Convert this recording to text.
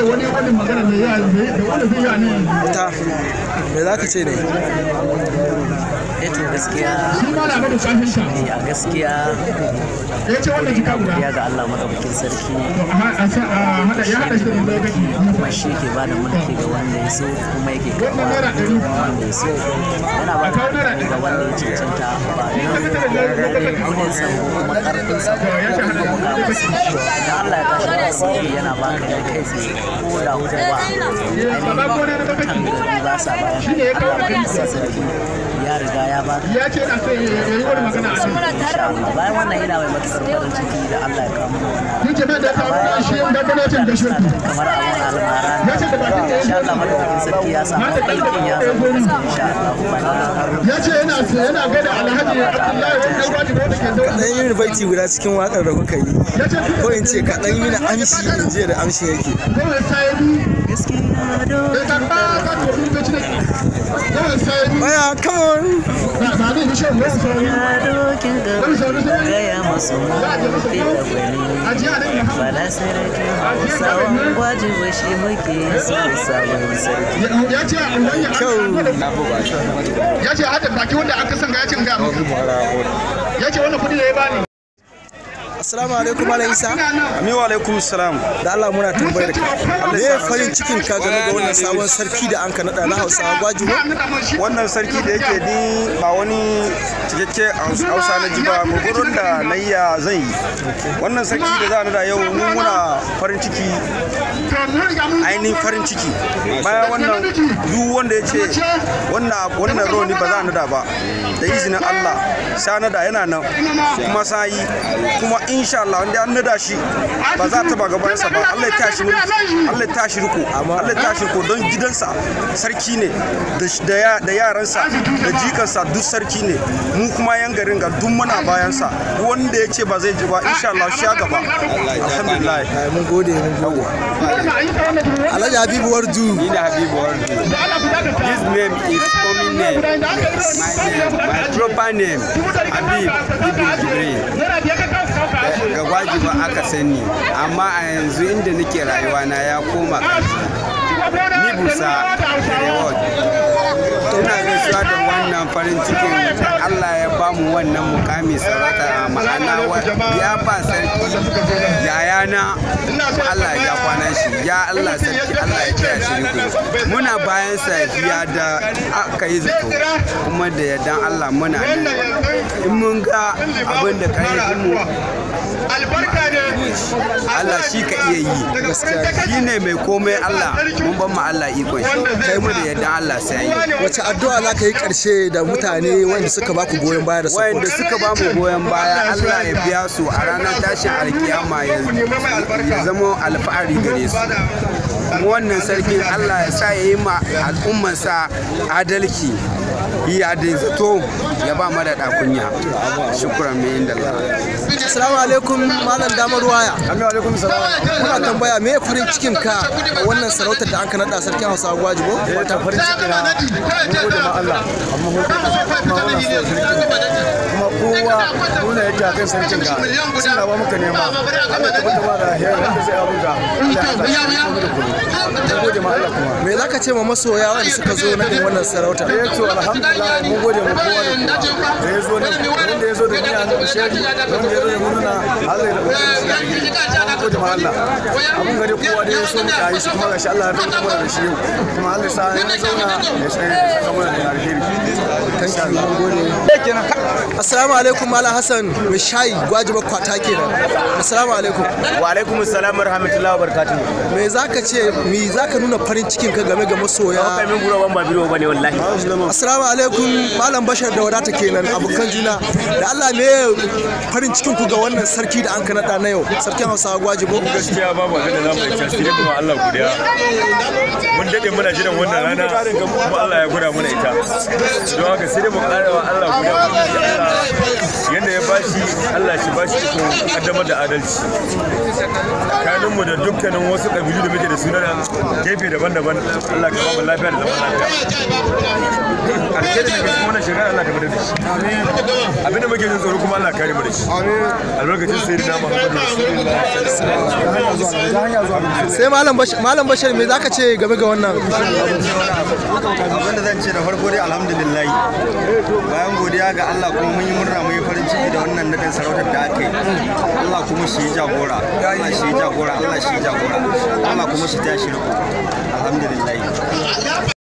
wani magana da ya da wanda zai yi ne ta me za ka ce ne? to gaskiya shi ma na bada kafin sa a gaskiya ya ce wannan jika guda ya ga Allah madaukakin sarki ya hada shi da gaji kuma shi ke ba da mulki ga wanda ya so kuma yake karɓa wanda ya so yana ba da mulki ga wanda ya cancanta ba don kudin sa ko kuma karfin sa ko kuma mukamansa idan Allah ya tashi da sarki yana ba ka da kai tsaye ko da hujja ba ainihin tangari ba sa bayan Allah ya sarki ya riga ya ba ya ce da sai yayi wani magana a cikin bayan wannan yana mai matukar farin ciki da Allah ya kawo mana wannan yake da ta fara shi da gwamnatin da shirki kamar abun almara ya ce da bakin da insha Allah madaukakin sarki ya samu aikin ya zama insha Allah ya ce yana gaida Alhaji Abdullahi wanda wajibi wanda ke zaune Dan yi baiti guda cikin wakar da kuka yi ko in ce ka dan yi mini amshi in je da amshi yake. gwamnatin sayabi gaskiya do ya karba ka to kun ga cikin gwamnatin sayabi Baya come on. ba ne shi gwamnatin sayabi dokin ga gaya masu mafi da gwani ajiya ne bala sarki hausawan wajibi shi muke sabon sarki ya ce ya ce hada baki wanda aka san ga ya ce ga ya ce wannan kudi da ya bani Assalamu alaikum Malam Isa. Amin wa alaikum salam. Da Allah muna tambayar ka. Me farin cikin ka game da wannan sabon sarki da an ka nada na Hausawa Gwajibo? Wannan sarki da yake ni ba wani cikakke Hausa na ji ba gurin da nayya zan yi. Wannan sarki da za a nada yau mu muna farin ciki ainihin farin ciki. Bayan wannan duk wanda ya ce wannan roni ba za a nada ba. Da izinin Allah sa nada yana nan kuma sa yi kuma insha Allah wanda an nada shi ba za ta ba gabansa ba. Allah ya tashi mulki, Allah ya tashi riko, Allah ya tashi riko don gidansa sarki ne da yaransa da jikansa duk sarki ne. Mu kuma yan garin ga duk muna bayansa. Duk wanda ya ce ba zai ji ba insha Allah shi ya gaba. Alhamdulillah. Mun gode mun gode. Alhaji Habibu Wardu. Ni da Habibu Wardu. His name is common name. My proper name Habib Ibn Jibril. Ga Gwajibo aka sani, amma a yanzu inda nake rayuwa na ya koma ni busa reward. Ina gaisuwa da wannan farin cikin Allah ya bamu wannan mukami sarauta, ma'ana ya ba sarki yayana Allah ya kwana shi, ya Allah sarki Allah ya kiyaye shi riko. Muna bayan safiya da aka yi zato kuma da yardan Allah muna nan in mun ga abin da kai mu Allah shi ka iya yi, shi ne mai komai. Allah mun ban ma Allah iko shi, kai mu da yadda Allah sai yi. Wace addu'a za ka yi karshe da mutane wanda suka ba ku goyon baya da support? Wanda suka ba mu goyon baya Allah ya biya su a ranar tashin alkiyama ya zama alfahari gare su. Wannan sarkin Allah ya sa ya yi ma al'ummarsa adalci, ya da zato ya ba mada kunya. Shukran mai inda Allah. Assalamu alaikum Malam Damar Waya. Amin wa alaikum salam. Muna tambaya me farin cikin ka a wannan sarautar da an ka nada sarkin Hausawa Gwajibo? Wata farin ciki na mun gode ma Allah amma mun muna so kuma kowa nuna yake akan sarkin ga sun da ba muka nema Allah ta bada ba da hiyar da sai abun ga mun gode ma Allah kuma Me za ka ce ma masoya wanda suka zo na wannan sarauta? to alhamdulillah mun gode mu kowa da kowa da yazo nan wanda yazo da niyyar da shiri wanda yazo da murna Allah ya rubuta shi da gidi mun gode ma Allah abun gare kowa da yaso muka yi shi kuma gashi Allah ya rubuta mana da shi kuma Allah ya sa ya zauna ya sai kamar da alheri insha Allah mun gode. Assalamu alaikum Malam Hassan mai shayi Gwajibo kwata kenan. Assalamu alaikum. Wa alaikum assalam wa rahmatullahi wa barakatuh. Me zaka ce me zaka nuna farin cikin ka game ga masoya? Kai min gura ban babilo bane wallahi. Assalamu alaikum Malam Bashar da wadata kenan abokan juna. Da Allah me farin cikin ku ga wannan sarki da an ka nada na yau sarkin Hausawa Gwajibo? Gaskiya babu abin da zamu yi sai kuma Allah godiya. Mun dade muna jiran wannan rana kuma Allah ya gura mana ita. Don haka sai mu karawa Allah godiya Allah yanda ya bashi Allah shi bashi ko kaddamar da adalci. Tsakaninmu da dukkanin wasu kabilu da muke da su na gefe daban-daban Allah ka ba mu lafiya da zaman lafiya. alheri daga cikin wannan shekara Allah ka bada da shi abinda muke jin tsoro kuma Allah ka kare mu da shi albarkacin sayyidina Muhammadu sai malam bashir me zaka ce game ga wannan abinda zan ce da farko dai alhamdulillah bayan godiya ga Allah kuma mun yi murna mun yi farin ciki da wannan nadin sarautar da aka yi Allah kuma shi jagora Allah shi jagora Allah shi jagora Allah kuma shi tashi riko alhamdulillah